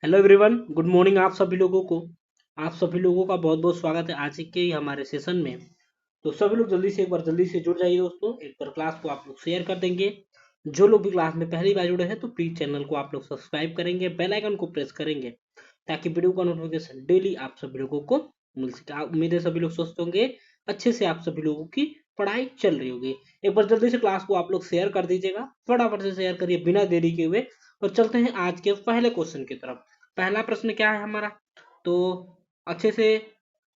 Hello everyone, good morning. आप सभी लोगों का बहुत बहुत स्वागत है आज के हमारे सेशन में। तो सभी लोग जल्दी से जुड़ जाइए दोस्तों। एक बार क्लास को आप लोग शेयर कर देंगे। जो लोग भी क्लास में पहली बार जुड़े हैं तो प्लीज चैनल को आप लोग सब्सक्राइब करेंगे, बेल आइकन को प्रेस करेंगे ताकि वीडियो का नोटिफिकेशन डेली आप सभी लोगों को मिल सके। उम्मीद है सभी लोग स्वस्थ होंगे, अच्छे से आप सभी लोगों की पढ़ाई चल रही होगी। एक बार जल्दी से क्लास को आप लोग शेयर कर दीजिएगा, फटाफट से शेयर करिए बिना देरी के हुए। और चलते हैं आज के पहले क्वेश्चन की तरफ। पहला प्रश्न क्या है हमारा, तो अच्छे से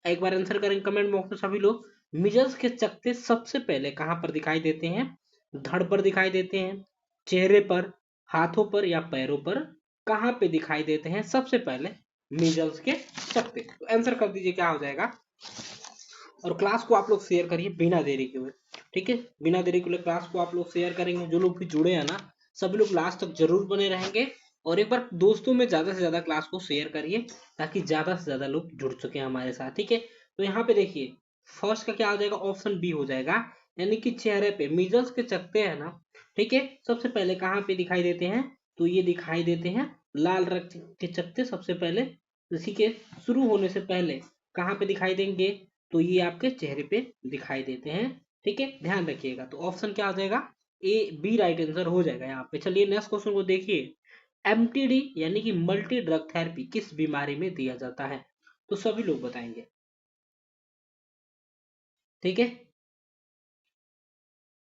एक बार आंसर करेंगे कमेंट बॉक्स में सभी लोग। मिजल्स के चकत्ते सबसे पहले कहां पर दिखाई देते हैं? धड़ पर दिखाई देते हैं, चेहरे पर, हाथों पर या पैरों पर? कहां पे दिखाई देते हैं सबसे पहले मिजल्स के चकत्ते? तो आंसर कर दीजिए क्या हो जाएगा। और क्लास को आप लोग शेयर करिए बिना देरी के हुए, ठीक है। बिना देरी के लिए क्लास को आप लोग शेयर करेंगे। जो लोग भी जुड़े हैं ना, सभी लोग लास्ट तक जरूर बने रहेंगे। और एक बार दोस्तों में ज्यादा से ज्यादा क्लास को शेयर करिए ताकि ज्यादा से ज्यादा लोग जुड़ सके हमारे साथ, ठीक है। तो यहाँ पे देखिए, फर्स्ट का क्या हो जाएगा, ऑप्शन बी हो जाएगा, यानी कि चेहरे पे मीजल्स के चकत्ते हैं ना, ठीक है। सबसे पहले कहाँ पे दिखाई देते हैं? तो ये दिखाई देते हैं लाल रक्त के चकत्ते सबसे पहले, इसी के शुरू होने से पहले कहाँ पे दिखाई देंगे? तो ये आपके चेहरे पे दिखाई देते हैं, ठीक है। ध्यान रखिएगा। तो ऑप्शन क्या हो जाएगा, ए बी राइट आंसर हो जाएगा यहाँ पे। चलिए नेक्स्ट क्वेश्चन को देखिए। एमटीडी यानी कि मल्टी ड्रग थेरेपी किस बीमारी में दिया जाता है? तो सभी लोग बताएंगे, ठीक है।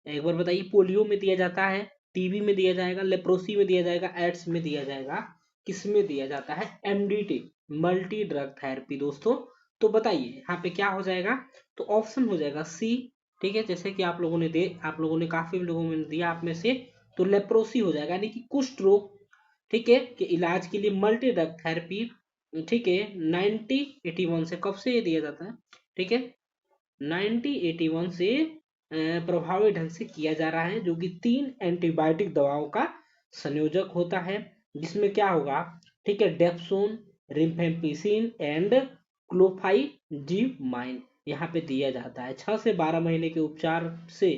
एक बार बताइए, पोलियो में दिया जाता है, टीबी में दिया जाएगा, लेप्रोसी में दिया जाएगा, एड्स में दिया जाएगा, किस में दिया जाता है एमडीटी, मल्टी ड्रग थेरेपी दोस्तों? तो बताइए यहाँ पे क्या हो जाएगा। तो ऑप्शन हो जाएगा सी, ठीक है। जैसे कि आप लोगों ने काफी लोगों ने दिया आप में से, तो लेप्रोसी हो जाएगा, यानी कि कुष्ठ रोग, ठीक है, के इलाज के लिए मल्टी ड्रग थेरेपी, ठीक है। 1981 से कब से ये दिया जाता है, ठीक है, 1981 से प्रभावी ढंग से किया जा रहा है, जो कि 3 एंटीबायोटिक दवाओं का संयोजक होता है, जिसमें क्या होगा, ठीक है, डेप्सोन, रिफेम्पिसिन एंड क्लोफाइजीमाइन यहाँ पे दिया जाता है। 6 से 12 महीने के उपचार से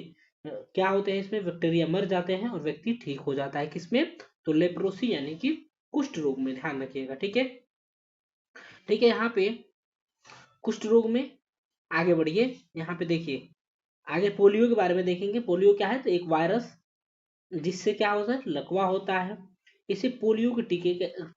क्या होते हैं, इसमें बैक्टीरिया मर जाते हैं और व्यक्ति ठीक हो जाता है। किसमें? तो लेप्रोसी यानी कि कुष्ठ रोग में, ध्यान रखिएगा, ठीक है। ठीक है, यहाँ पे कुष्ठ रोग में आगे बढ़िए। यहाँ पे देखिए, आगे पोलियो के बारे में देखेंगे। पोलियो क्या है, तो एक वायरस जिससे क्या होता है, लकवा होता है। इसे पोलियो के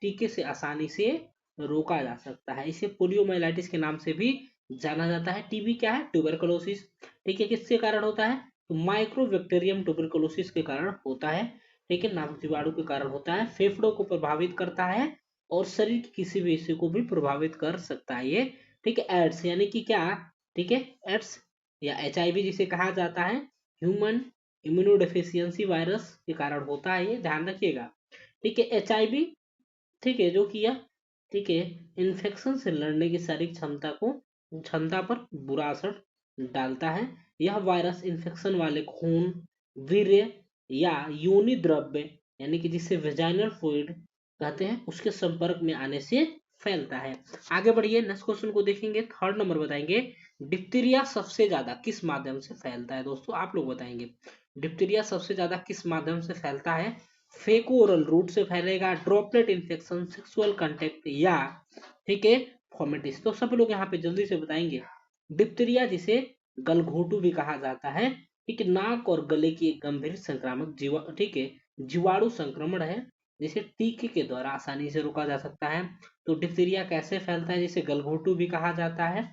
टीके से आसानी से रोका जा सकता है। इसे पोलियोमाइलाइटिस के नाम से भी जाना जाता है। टीबी क्या है, ट्यूबरकुलोसिस, ठीक है, किसके कारण होता है? तो माइक्रोबैक्टीरियम ट्यूबरकुलोसिस के कारण होता है, ठीक है, नाभि जीवाणु के कारण होता है। फेफड़ों को प्रभावित करता है और शरीर के किसी भी हिस्से को भी प्रभावित कर सकता है ये, ठीक है। एड्स यानी कि क्या, ठीक है, एड्स या एचआईवी जिसे कहा जाता है, ह्यूमन इम्यूनोडेफिशिएंसी वायरस के कारण होता है, ये ध्यान रखिएगा, ठीक है। एचआईवी, ठीक है, जो किया, ठीक है, इन्फेक्शन से लड़ने की शारीरिक क्षमता पर बुरा असर डालता है। यह वायरस इन्फेक्शन वाले खून, वीर्य या योनि द्रव्य, यानी कि जिसे वेजाइनल फ्लूइड कहते हैं, उसके संपर्क में आने से फैलता है। आगे बढ़िए, नेक्स्ट क्वेश्चन को देखेंगे। थर्ड नंबर बताएंगे, डिप्थीरिया सबसे ज्यादा किस माध्यम से फैलता है? दोस्तों आप लोग बताएंगे, डिप्थीरिया सबसे ज्यादा किस माध्यम से फैलता है? फेको ओरल रूट से फैलेगा, ड्रॉपलेट इन्फेक्शन, सेक्सुअल कांटेक्ट या, ठीक है, फोमेटिस? तो सभी लोग यहाँ पे जल्दी से बताएंगे। डिप्थीरिया जिसे गलघोटू भी कहा जाता है, ठीक है, नाक और गले की एक गंभीर संक्रामक ठीक है, जीवाणु संक्रमण है, जिसे टीके के द्वारा आसानी से रोका जा सकता है। तो डिप्थीरिया कैसे फैलता है, जिसे गलघोटू भी कहा जाता है,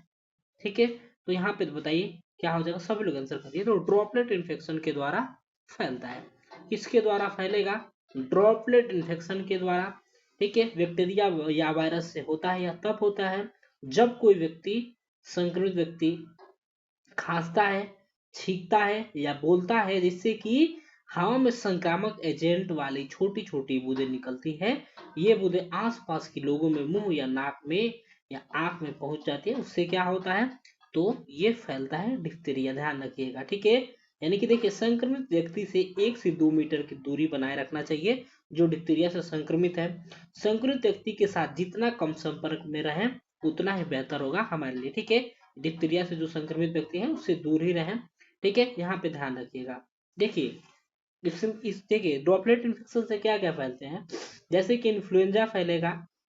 ठीक है। तो यहाँ पे बताइए क्या हो जाएगा, सभी लोग आंसर करिए। तो ड्रॉपलेट इन्फेक्शन के द्वारा फैलता है। किसके द्वारा फैलेगा? ड्रॉपलेट इन्फेक्शन के द्वारा, ठीक है। बैक्टीरिया या वायरस से होता है, या तब होता है जब कोई व्यक्ति, संक्रमित व्यक्ति खांसता है, छींकता है या बोलता है, जिससे कि हवा में संक्रामक एजेंट वाली छोटी छोटी बूंदें निकलती है। ये बूंदें आसपास के लोगों में, मुंह या नाक में या आंख में पहुंच जाती है। उससे क्या होता है, तो ये फैलता है डिप्थीरिया, ध्यान रखिएगा, ठीक है। यानी कि देखिए, संक्रमित व्यक्ति से 1 से 2 मीटर की दूरी बनाए रखना चाहिए जो डिप्थीरिया से संक्रमित है। संक्रमित व्यक्ति के साथ जितना कम संपर्क में रहे उतना ही बेहतर होगा हमारे लिए, ठीक है। डिप्थीरिया से जो संक्रमित व्यक्ति है उससे दूर ही रहें, ठीक है। यहाँ पे ध्यान रखिएगा। देखिए, देखिए ड्रॉपलेट इन्फेक्शन से क्या क्या फैलते हैं, जैसे कि इन्फ्लुएंजा फैलेगा,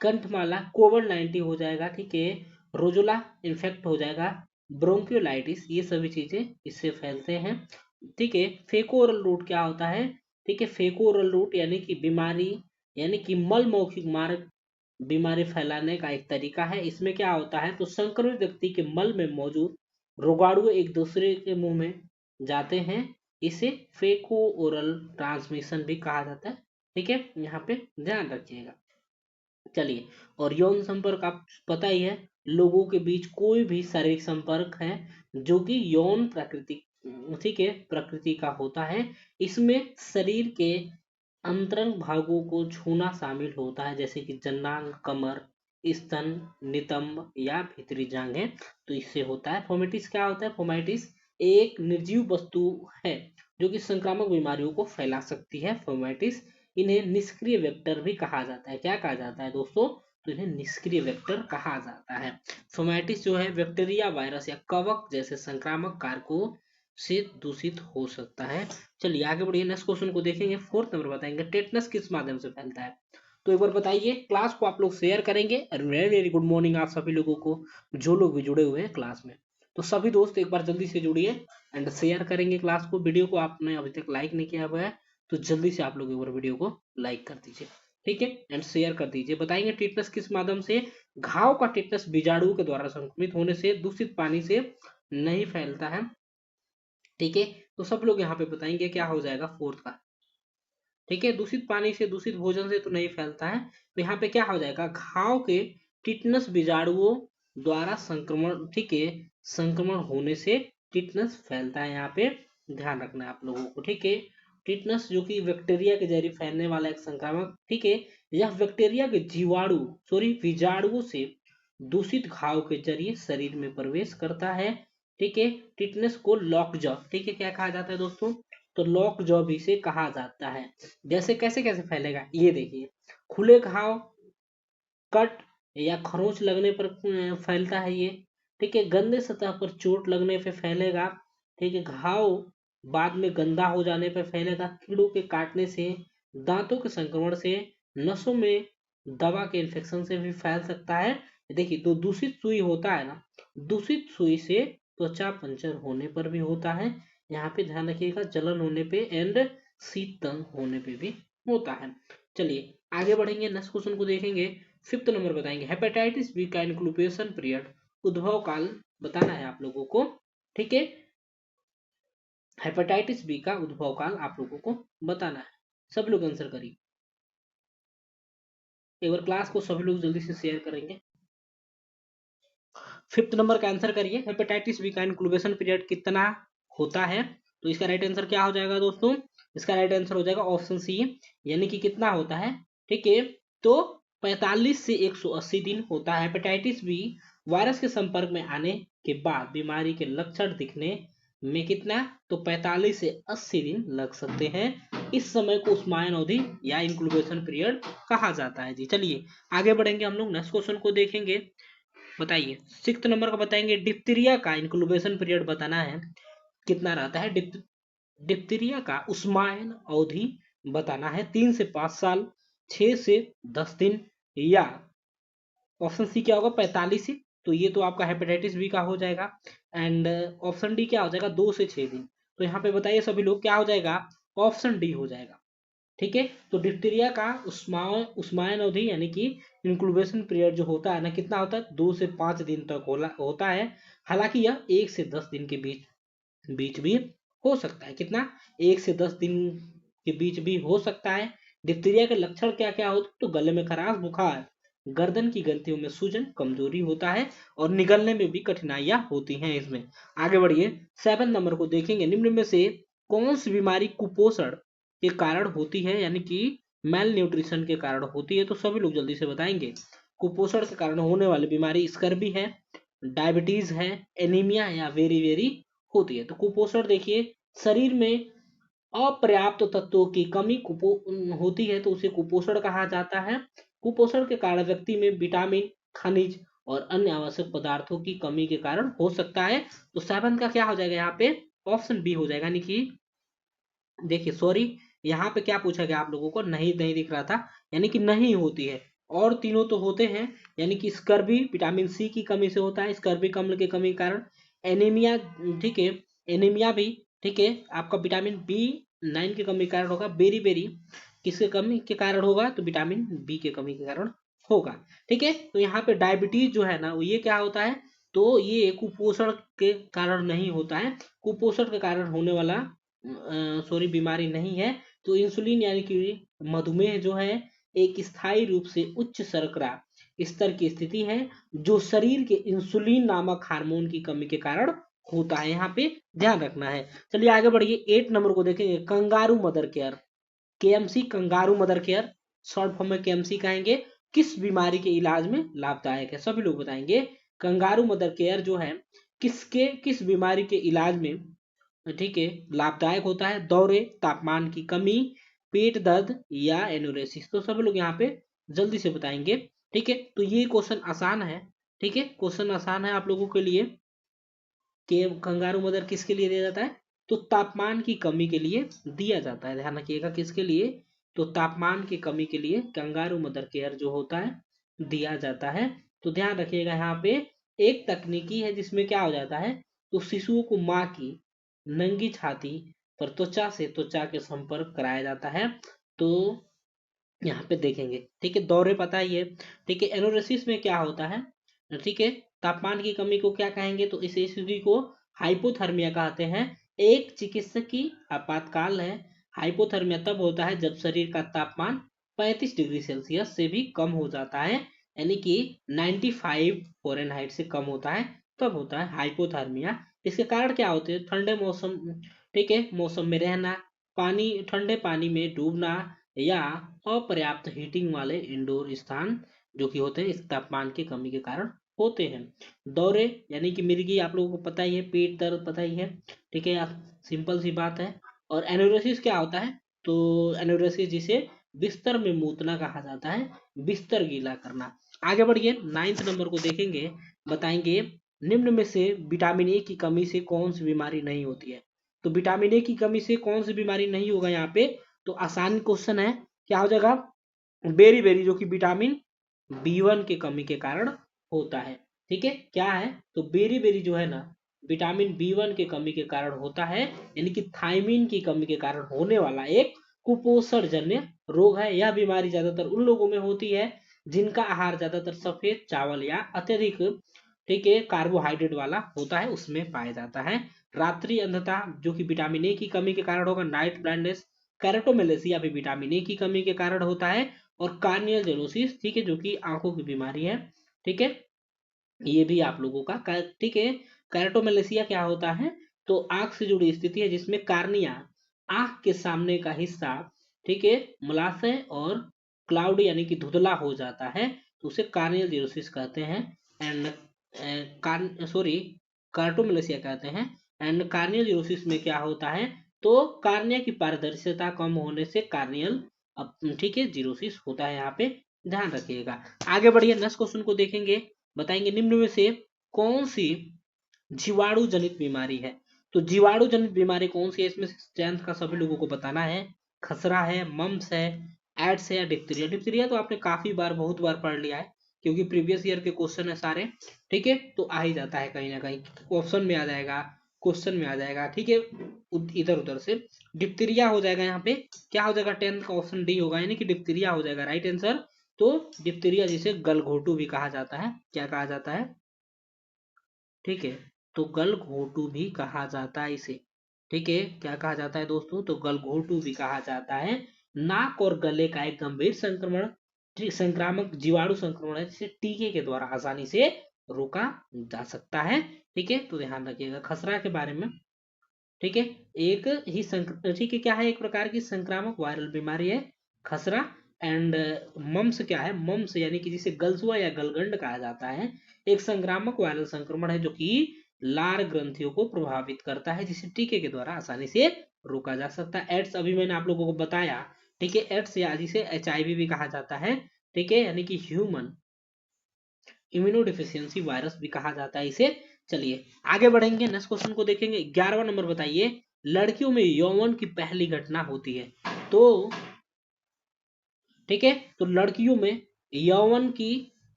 कंठमाला, कोविड-19 हो जाएगा, ठीक है, रोजुला इन्फेक्ट हो जाएगा, ब्रोंकियोलाइटिस, ये सभी चीजें इससे फैलते हैं, ठीक है। फेको ओरल रूट क्या होता है, ठीक है, फेको ओरल रूट यानी कि बीमारी, यानी कि मल मौखिक मार्ग बीमारी फैलाने का एक तरीका है। इसमें क्या होता है, तो संक्रमित व्यक्ति के मल में मौजूद रोगाणु एक दूसरे के मुंह में जाते हैं, इसे फेको ओरल ट्रांसमिशन भी कहा जाता है, ठीक है, यहाँ पे ध्यान रखिएगा। चलिए, और यौन संपर्क आप पता ही है, लोगों के बीच कोई भी शारीरिक संपर्क है जो कि यौन प्रकृति, ठीक है, प्रकृति का होता है। इसमें शरीर के अंतरंग भागों को छूना शामिल होता है, जैसे कि जनांग, कमर, स्तन, नितंब या भीतरी जांघें, तो इससे होता है। फोमेटिस क्या होता है, फोमाइटिस एक निर्जीव वस्तु है जो कि संक्रामक बीमारियों को फैला सकती है, फोमाइटिस। इन्हें निष्क्रिय वेक्टर भी कहा जाता है। क्या कहा जाता है दोस्तों, तो इन्हें निष्क्रिय वेक्टर कहा जाता है। फोमाइटिस जो है बैक्टीरिया, वायरस या कवक जैसे संक्रामक कारकों से दूषित हो सकता है। चलिए आगे बढ़िए, नेक्स्ट क्वेश्चन को देखेंगे। फोर्थ नंबर बताएंगे, टेटनस किस माध्यम से फैलता है, तो एक बार बताइए। क्लास को आप लोग शेयर करेंगे। वेरी वेरी गुड मॉर्निंग आप सभी लोगों को, जो लोग भी जुड़े हुए हैं क्लास में, तो सभी दोस्त एक बार जल्दी से जुड़िए एंड शेयर करेंगे क्लास को। वीडियो को आपने अभी तक लाइक नहीं किया हुआ है तो जल्दी से आप लोग एक बार वीडियो को लाइक कर दीजिए, ठीक है, एंड शेयर कर दीजिए। बताएंगे टिटनस किस माध्यम से, घाव का टिटनस बीजाणु के द्वारा संक्रमित होने से, दूषित पानी से नहीं फैलता है, ठीक है। तो सब लोग यहाँ पे बताएंगे क्या हो जाएगा फोर्थ का, ठीक है। दूषित पानी से, दूषित भोजन से तो नहीं फैलता है, तो यहाँ पे क्या हो जाएगा, घाव के टिटनस बीजाणुओं द्वारा संक्रमण, ठीक है, संक्रमण होने से टिटनस फैलता है। यहाँ पे ध्यान रखना है आप लोगों को, ठीक है। टिटनस जो कि बैक्टीरिया के जरिए फैलने वाला एक संक्रामक, ठीक है, यह बैक्टीरिया के जीवाणु, सॉरी बीजाणुओं से दूषित घाव के जरिए शरीर में प्रवेश करता है, ठीक है। टिटनस को लॉकजॉ, ठीक है, क्या कहा जाता है दोस्तों, तो लॉकजॉ भी से कहा जाता है। जैसे कैसे कैसे फैलेगा, ये देखिए, खुले घाव, कट या खरोंच लगने पर फैलता है ये, ठीक है। गंदे सतह पर चोट लगने पे फैलेगा, ठीक है। घाव बाद में गंदा हो जाने पर फैलेगा, कीड़ों के काटने से, दांतों के संक्रमण से, नसों में दवा के इन्फेक्शन से भी फैल सकता है। देखिए, तो दूषित सुई होता है ना, दूषित सुई से त्वचा पंचर होने पर भी होता है। यहाँ पे ध्यान रखिएगा, जलन होने पे एंड शीतल होने पे भी होता है। चलिए आगे बढ़ेंगे, नेक्स्ट क्वेश्चन को देखेंगे। फिफ्थ नंबर बताएंगे, हेपेटाइटिस बी का इंक्लूपेशन पीरियड, उद्भव काल बताना है आप लोगों को, ठीक है। हेपेटाइटिस बी का उद्भव काल आप लोगों को बताना है। सब लोग आंसर करिए, एक बार क्लास को सभी लोग जल्दी से शेयर करेंगे। फिफ्थ नंबर का आंसर करिए, हेपेटाइटिस बी का इंक्लूबेशन पीरियड कितना होता है, तो इसका राइट आंसर क्या हो जाएगा दोस्तों, इसका राइट आंसर हो जाएगा ऑप्शन सी, यानी कि कितना होता है, ठीक है, तो 45 से 180 दिन होता है। हेपेटाइटिस बी वायरस के संपर्क में आने के बाद बीमारी के लक्षण दिखने में कितना, तो 45 से 80 दिन लग सकते हैं। इस समय को उस्मायन अवधि या इंक्लूबेशन पीरियड कहा जाता है जी। चलिए आगे बढ़ेंगे, हम लोग नेक्स्ट क्वेश्चन को देखेंगे। बताइए सिक्स्थ नंबर का बताएंगे, डिप्थीरिया का इंक्लूबेशन पीरियड बताना है, कितना रहता है। डिप्थीरिया का उस्मायन अवधि बताना है, 3 से 5 साल, 6 से 10 दिन, या ऑप्शन सी क्या होगा 45 से, तो ये तो आपका हेपेटाइटिस बी का हो जाएगा। एंड ऑप्शन डी क्या हो जाएगा 2 से 6 दिन, तो यहाँ पे बताइए सभी लोग क्या हो जाएगा, ऑप्शन डी हो जाएगा, ठीक है। तो डिप्थीरिया का उस्मायन अवधि यानी कि इंक्लूबेशन पीरियड जो होता है ना, कितना होता है, 2 से 5 दिन तक होता है। हालांकि यह 1 से 10 दिन के बीच बीच भी हो सकता है, कितना, 1 से 10 दिन के बीच भी हो सकता है। डिप्थीरिया के लक्षण क्या क्या होते हैं, तो गले में खराश, बुखार, गर्दन की ग्रंथियों में सूजन, कमजोरी होता है, और निगलने में भी कठिनाइयां होती हैं इसमें। आगे बढ़िए, 7 नंबर को देखेंगे, निम्न में से कौन सी बीमारी कुपोषण के कारण होती है, यानी कि मेल न्यूट्रिशन के कारण होती है, तो सभी लोग जल्दी से बताएंगे। कुपोषण के कारण होने वाली बीमारी स्कर्वी है, डायबिटीज है, एनीमिया या वेरी वेरी होती है। तो कुपोषण देखिए, शरीर में अपर्याप्त तत्वों की कमी होती है तो उसे कुपोषण कहा जाता है। कुपोषण के कारण व्यक्ति में विटामिन, खनिज और अन्य आवश्यक पदार्थों की कमी के कारण हो सकता है। तो 7 का क्या हो जाएगा, यहाँ पे ऑप्शन बी हो जाएगा, यानी कि देखिए सॉरी, यहाँ पे क्या पूछा गया आप लोगों को, नहीं नहीं दिख रहा था, यानी कि नहीं होती है। और तीनों तो होते हैं, यानी कि स्कर्वी विटामिन सी की कमी से होता है, स्कर्वी अम्ल की कमी के कारण। एनीमिया, ठीक है, एनीमिया भी, ठीक है, आपका विटामिन B9 की कमी के कारण होगा। बेरी बेरी किसके कमी के कारण होगा, तो विटामिन बी के कमी के कारण होगा। ठीक है, तो यहाँ पे डायबिटीज जो है ना, वो ये क्या होता है, तो ये कुपोषण के कारण नहीं होता है, कुपोषण के कारण होने वाला सॉरी बीमारी नहीं है। तो इंसुलिन यानी कि मधुमेह जो है एक स्थायी रूप से उच्च शर्करा स्तर की स्थिति है, जो शरीर के इंसुलिन नामक हार्मोन की कमी के कारण होता है, यहाँ पे ध्यान रखना है। चलिए आगे बढ़िए, 8 नंबर को देखेंगे, kangaroo mother care, KMC, kangaroo mother care, short form में केएमसी कहेंगे, किस बीमारी के इलाज में लाभदायक है, सभी लोग बताएंगे। कंगारू मदर केयर जो है किस बीमारी के इलाज में, ठीक है, लाभदायक होता है, दौरे, तापमान की कमी, पेट दर्द या एनोरेसिस, तो सब लोग यहाँ पे जल्दी से बताएंगे। ठीक है, तो ये क्वेश्चन आसान है, ठीक है, क्वेश्चन आसान है आप लोगों के लिए कि कंगारू मदर किसके लिए दिया जाता है, तो तापमान की कमी के लिए दिया जाता है, ध्यान रखिएगा, किसके लिए, तो तापमान की कमी के लिए कंगारू मदर केयर जो होता है दिया जाता है। तो ध्यान रखिएगा, यहाँ पे एक तकनीकी है जिसमें क्या हो जाता है, तो शिशुओं को माँ की नंगी छाती पर त्वचा से त्वचा के संपर्क कराया जाता है। तो यहाँ पे देखेंगे, ठीक है, दौरे पता ही है, ठीक है, एनोरेसिस में क्या होता है, ठीक है, तापमान की कमी को क्या कहेंगे, तो इस स्थिति को हाइपोथर्मिया कहते हैं। एक चिकित्सकीय आपातकाल है। हाइपोथर्मिया तब होता है जब शरीर का तापमान 35 डिग्री सेल्सियस से भी कम हो जाता है, यानी कि 95 फ़ारेनहाइट से कम होता है, तब होता है हाइपोथर्मिया। इसके कारण क्या होते हैं, ठंडे मौसम, ठीक है, मौसम में रहना, पानी, ठंडे पानी में डूबना, या अपर्याप्त हीटिंग वाले इंडोर स्थान जो कि होते हैं इस तापमान की कमी के कारण होते हैं। दौरे यानी कि मिर्गी, आप लोगों को पता ही है, पेट दर्द पता ही है, ठीक है, सिंपल सी बात है। और एनोरेसिस क्या होता है, तो एनोरेसिस जिसे बिस्तर में मूतना कहा जाता है, बिस्तर गीला करना। आगे बढ़िए, 9th नंबर को देखेंगे, बताएंगे निम्न में से विटामिन ए की कमी से कौन सी बीमारी नहीं होती है। तो विटामिन ए की कमी से कौन सी बीमारी नहीं होगा, यहाँ पे तो आसान क्वेश्चन है, क्या हो जाएगा, बेरी बेरी, जो कि विटामिन B1 की कमी के कारण होता है। ठीक है, क्या है, तो बेरी बेरी जो है ना, विटामिन B1 की कमी के कारण होता है, यानी कि थायमीन की कमी के कारण होने वाला एक कुपोषण जन्य रोग है। यह बीमारी ज्यादातर उन लोगों में होती है जिनका आहार ज्यादातर सफेद चावल या अत्यधिक, ठीक है, कार्बोहाइड्रेट वाला होता है, उसमें पाया जाता है। रात्रि अंधता जो कि विटामिन ए की कमी के कारण होगा, नाइट ब्लाइंडनेस, कैरोटोमेलेसिया भी विटामिन ए की कमी के कारण होता है, और कार्नियल जेरोसिस, ठीक है, जो कि आंखों की बीमारी है, ठीक है, ये भी आप लोगों का, ठीक है। कैरोटोमेलेसिया क्या होता है, तो आंख से जुड़ी स्थिति है जिसमें कार्निया, आंख के सामने का हिस्सा, ठीक है, मुलाशय और क्लाउड यानी कि धुंधला हो जाता है, तो उसे कार्नियल जेरोसिस कहते हैं। एंड सॉरी, कार्टोमेलेसिया कहते हैं। एंड कार्नियल जेरोसिस में क्या होता है, तो कार्निया की पारदर्शिता कम होने से कार्नियल, ठीक है, जीरोसिस होता है, यहाँ पे ध्यान रखिएगा। आगे बढ़िए, नेक्स्ट क्वेश्चन को देखेंगे, बताएंगे निम्न में से कौन सी जीवाणु जनित बीमारी है। तो जीवाणु जनित बीमारी कौन सी है, इसमें 10th का सभी लोगों को बताना है। खसरा है, मम्स है, एड्स है, या डिप्थीरिया। डिप्थीरिया तो आपने काफी बार, बहुत बार पढ़ लिया है, क्योंकि प्रीवियस ईयर के क्वेश्चन है सारे, ठीक है, तो आ ही जाता है कहीं ना कहीं, ऑप्शन में आ जाएगा, क्वेश्चन में आ जाएगा, ठीक है, इधर उधर से। डिप्थीरिया हो जाएगा, यहाँ पे क्या हो जाएगा, 10th का ऑप्शन डी होगा, यानी कि डिप्थीरिया हो जाएगा राइट आंसर। तो डिप्थीरिया जिसे गलघोटू भी कहा जाता है, क्या कहा जाता है, ठीक है, तो गलघोटू भी कहा जाता है इसे, ठीक है, क्या कहा जाता है दोस्तों, तो गलघोटू भी कहा जाता है। नाक और गले का एक गंभीर संक्रमण, संक्रामक जीवाणु संक्रमण है, जिसे टीके के द्वारा आसानी से रोका जा सकता है, ठीक है, तो ध्यान रखिएगा। खसरा के बारे में, ठीक है, एक ही ठीक है, क्या है, एक प्रकार की संक्रामक वायरल बीमारी है खसरा। एंड मम्स क्या है, मम्स यानी कि जिसे गलसुआ या गलगंड कहा जाता है, एक संक्रामक वायरल संक्रमण है जो कि लार ग्रंथियों को प्रभावित करता है, जिसे टीके के द्वारा आसानी से रोका जा सकता है। एड्स अभी मैंने आप लोगों को बताया, ठीक है, एड्स या जिसे HIV भी कहा जाता है, ठीक है, यानी कि ह्यूमन इम्यूनोडिफिशियंसी वायरस भी कहा जाता है इसे। चलिए आगे बढ़ेंगे, नेक्स्ट क्वेश्चन को देखेंगे। 11वां नंबर बताइए, लड़कियों में यौवन की पहली घटना होती है। तो ठीक है, तो लड़कियों में यौवन की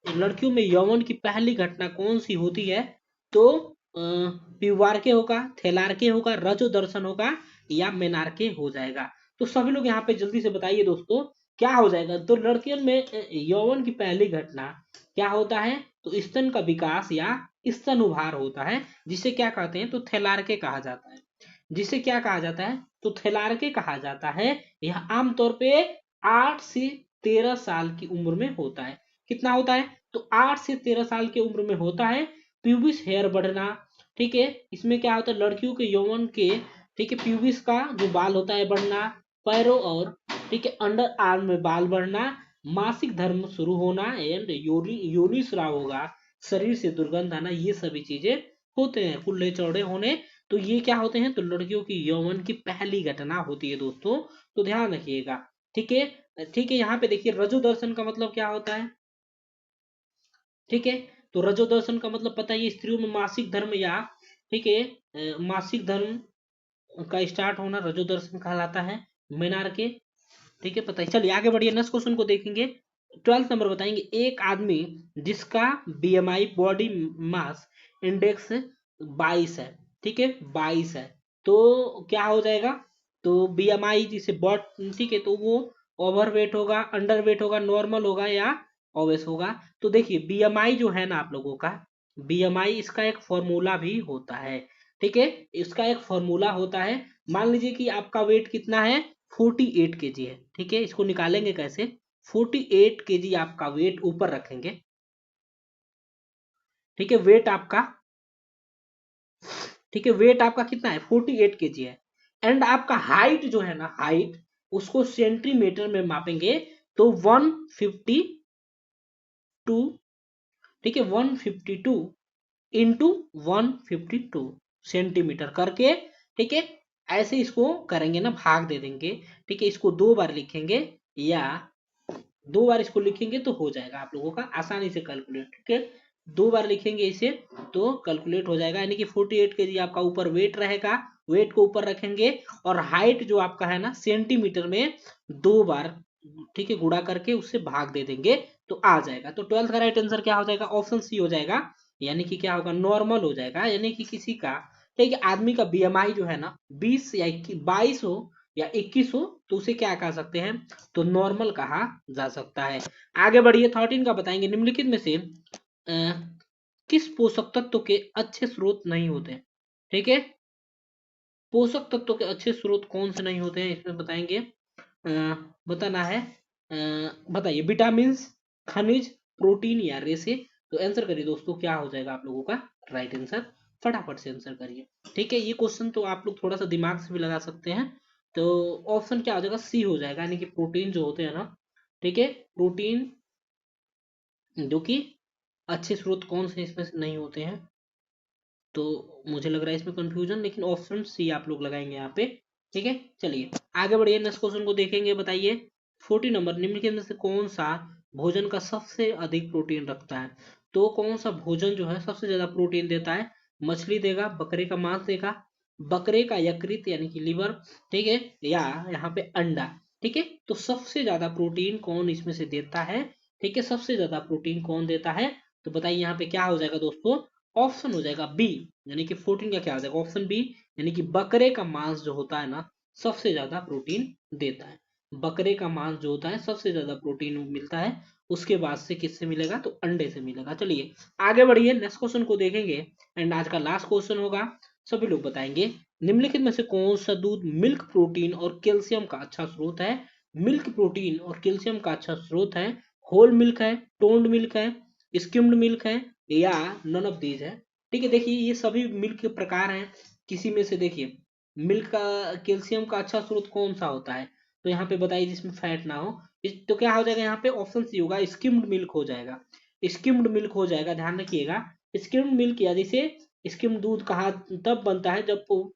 लड़कियों में यौवन की पहली घटना कौन सी होती है? तो प्यूबार्के होगा, थैलार्के होगा, रजो दर्शन होगा या मेनार्के हो जाएगा। तो सभी लोग यहाँ पे जल्दी से बताइए दोस्तों क्या हो जाएगा। तो लड़कियों में यौवन की पहली घटना क्या होता है? तो स्तन का विकास या स्तन उभार होता है, जिसे क्या कहते हैं? तो थैलार्के कहा जाता है। जिसे क्या कहा जाता है? तो थैलार्के कहा जाता है। यह आमतौर पे 8 से 13 साल की उम्र में होता है। कितना होता है? तो 8 से 13 साल की उम्र में होता है। प्यूबिस हेयर बढ़ना, ठीक है। इसमें क्या होता है? लड़कियों के यौवन के, ठीक है, प्यूबिस का जो बाल होता है बढ़ना, पैरों और, ठीक है, अंडर आर्म में बाल बढ़ना, मासिक धर्म शुरू होना एंड योनि स्राव होगा, शरीर से दुर्गंध आना, ये सभी चीजें होते हैं। कुल्ले चौड़े होने, तो ये क्या होते हैं? तो लड़कियों की यौवन की पहली घटना होती है दोस्तों, तो ध्यान रखिएगा। ठीक है, ठीक है। यहाँ पे देखिए रजो दर्शन का मतलब क्या होता है? ठीक है, तो रजो दर्शन का मतलब पता है, स्त्रियों में मासिक धर्म या, ठीक है, मासिक धर्म का स्टार्ट होना रजो दर्शन कहलाता है। मीनार के, ठीक है, पता है। चलिए आगे बढ़िए, नेक्स्ट क्वेश्चन को देखेंगे। 12th नंबर बताएंगे। एक आदमी जिसका बीएमआई बॉडी मास इंडेक्स 22 है, ठीक है, 22 है, तो क्या हो जाएगा? तो बीएमआई जिसे बॉड, ठीक है, तो वो ओवरवेट होगा, अंडरवेट होगा, नॉर्मल होगा या ओबेस होगा। तो देखिए बीएमआई जो है ना आप लोगों का, बीएमआई इसका एक फॉर्मूला भी होता है, ठीक है, इसका एक फॉर्मूला होता है। मान लीजिए कि आपका वेट कितना है? 48 केजी है, ठीक है। इसको निकालेंगे कैसे? 48 केजी आपका वेट ऊपर रखेंगे, ठीक है, वेट आपका, ठीक है, वेट आपका कितना है? 48 केजी है। एंड आपका हाइट जो है ना, हाइट, उसको सेंटीमीटर में मापेंगे तो 152, ठीक है, 152 इंटू 152 सेंटीमीटर करके, ठीक है, ऐसे इसको करेंगे ना, भाग दे देंगे, ठीक है, इसको 2 बार लिखेंगे या 2 बार इसको लिखेंगे तो हो जाएगा आप लोगों का आसानी से कैलकुलेट, ठीक है। 2 बार लिखेंगे इसे तो कैलकुलेट हो जाएगा, यानी कि 48 केजी आपका ऊपर वेट रहेगा, वेट को ऊपर रखेंगे और हाइट जो आपका है ना सेंटीमीटर में 2 बार, ठीक है, गुणा करके उससे भाग दे देंगे तो आ जाएगा। तो 12th का राइट आंसर क्या हो जाएगा? ऑप्शन सी हो जाएगा, यानी कि क्या होगा? नॉर्मल हो जाएगा। यानी कि किसी का, ठीक है, आदमी का बीएमआई जो है ना 20 या 22 हो या 21 हो तो उसे क्या कह सकते हैं? तो नॉर्मल कहा जा सकता है। आगे बढ़िए, 13 का बताएंगे। निम्नलिखित में से किस पोषक तत्व के अच्छे स्रोत नहीं होते? ठीक है, पोषक तत्व के अच्छे स्रोत कौन से नहीं होते हैं इसमें बताएंगे। बताना है, बताइए। विटामिन, खनिज, प्रोटीन या रेसे। तो आंसर करिए दोस्तों, क्या हो जाएगा आप लोगों का राइट आंसर? फटाफट से आंसर करिए। ठीक है, ये क्वेश्चन तो आप लोग थोड़ा सा दिमाग से भी लगा सकते हैं। तो ऑप्शन क्या हो जाएगा? सी हो जाएगा, यानी कि प्रोटीन जो होते हैं ना, ठीक है, प्रोटीन जो कि अच्छे स्रोत कौन से इसमें से नहीं होते हैं। तो मुझे लग रहा है इसमें कंफ्यूजन, लेकिन ऑप्शन सी आप लोग लगाएंगे यहाँ पे। ठीक है, चलिए आगे बढ़िए, नेक्स्ट क्वेश्चन को देखेंगे। बताइए 14 नंबर। निम्नलिखित में से कौन सा भोजन का सबसे अधिक प्रोटीन रखता है? तो कौन सा भोजन जो है सबसे ज्यादा प्रोटीन देता है? मछली देगा, बकरे का मांस देगा, बकरे का यकृत यानी कि लीवर, ठीक है, या यहाँ पे अंडा। ठीक है, तो सबसे ज्यादा प्रोटीन कौन इसमें से देता है? ठीक है, सबसे ज्यादा प्रोटीन कौन देता है? तो बताइए यहाँ पे क्या हो जाएगा दोस्तों? ऑप्शन हो जाएगा बी, यानी कि 14 का क्या हो जाएगा? ऑप्शन बी, यानी कि बकरे का मांस जो होता है ना सबसे ज्यादा प्रोटीन देता है। बकरे का मांस जो होता है सबसे ज्यादा प्रोटीन मिलता है। उसके बाद से किससे मिलेगा? तो अंडे से मिलेगा। चलिए आगे बढ़िए, नेक्स्ट क्वेश्चन को देखेंगे एंड आज का लास्ट क्वेश्चन होगा। सभी लोग बताएंगे निम्नलिखित में से कौन सा दूध मिल्क प्रोटीन और कैल्शियम का अच्छा स्रोत है? मिल्क प्रोटीन और कैल्शियम का अच्छा स्रोत है। होल मिल्क है, टोन्ड मिल्क है, स्किम्ड मिल्क है या नन ऑफ दीज है। ठीक है, देखिए ये सभी मिल्क के प्रकार हैं। किसी में से देखिए मिल्क का, कैल्शियम का अच्छा स्रोत कौन सा होता है? तो यहाँ पे बताइए जिसमें फैट ना हो। तो क्या हो जाएगा यहाँ पे? ऑप्शन सी होगा, स्किम्ड मिल्क हो जाएगा। स्किम्ड मिल्क हो जाएगा, ध्यान रखिएगा। स्किम्ड मिल्क या जिसे स्किम्ड दूध कहा तब बनता है जब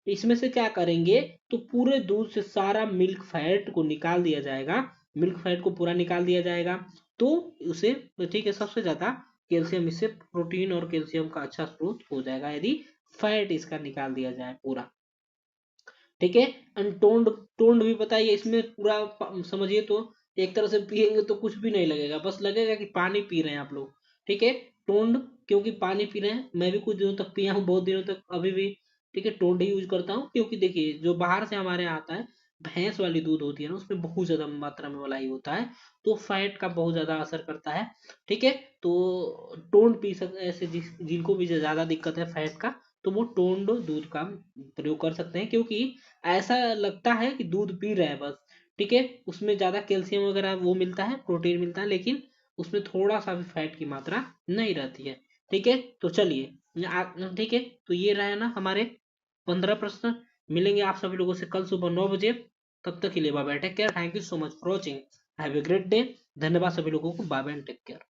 इसमें से क्या करेंगे? तो पूरे दूध से सारा मिल्क फैट को निकाल दिया जाएगा, मिल्क फैट को पूरा निकाल दिया जाएगा। तो उसे, ठीक है, सबसे ज्यादा कैल्शियम, इससे प्रोटीन और कैल्शियम का अच्छा स्रोत हो जाएगा यदि फैट इसका निकाल दिया जाए पूरा। ठीक है, अनटोन्ड, टोन्ड भी बताइए इसमें पूरा समझिए तो एक तरह से पियेंगे तो कुछ भी नहीं लगेगा, बस लगेगा कि पानी पी रहे हैं आप लोग। ठीक है, टोंड, क्योंकि पानी पी रहे हैं, मैं भी कुछ दिनों तक पिया हूँ, बहुत दिनों तक अभी भी। ठीक है, टोंड ही यूज करता हूँ, क्योंकि देखिए जो बाहर से हमारे यहाँ आता है, भैंस वाली दूध होती है ना, उसमें बहुत ज्यादा मात्रा में मलाई होता है, तो फैट का बहुत ज्यादा असर करता है। ठीक है, तो टोंड पी सकते ऐसे जिनको भी ज्यादा दिक्कत है फैट का, तो वो टोंड दूध का प्रयोग कर सकते हैं, क्योंकि ऐसा लगता है कि दूध पी रहे हैं बस। ठीक है, उसमें ज्यादा कैल्शियम वगैरह वो मिलता है, प्रोटीन मिलता है, लेकिन उसमें थोड़ा सा भी फैट की मात्रा नहीं रहती है। ठीक है, तो चलिए ठीक है, तो ये रहा ना हमारे 15 प्रश्न। मिलेंगे आप सभी लोगों से कल सुबह 9 बजे। तब तक के लिए bye bye, take care, thank you so much for watching, have a great day. धन्यवाद सभी लोगों को, बाय बाय, टेक केयर।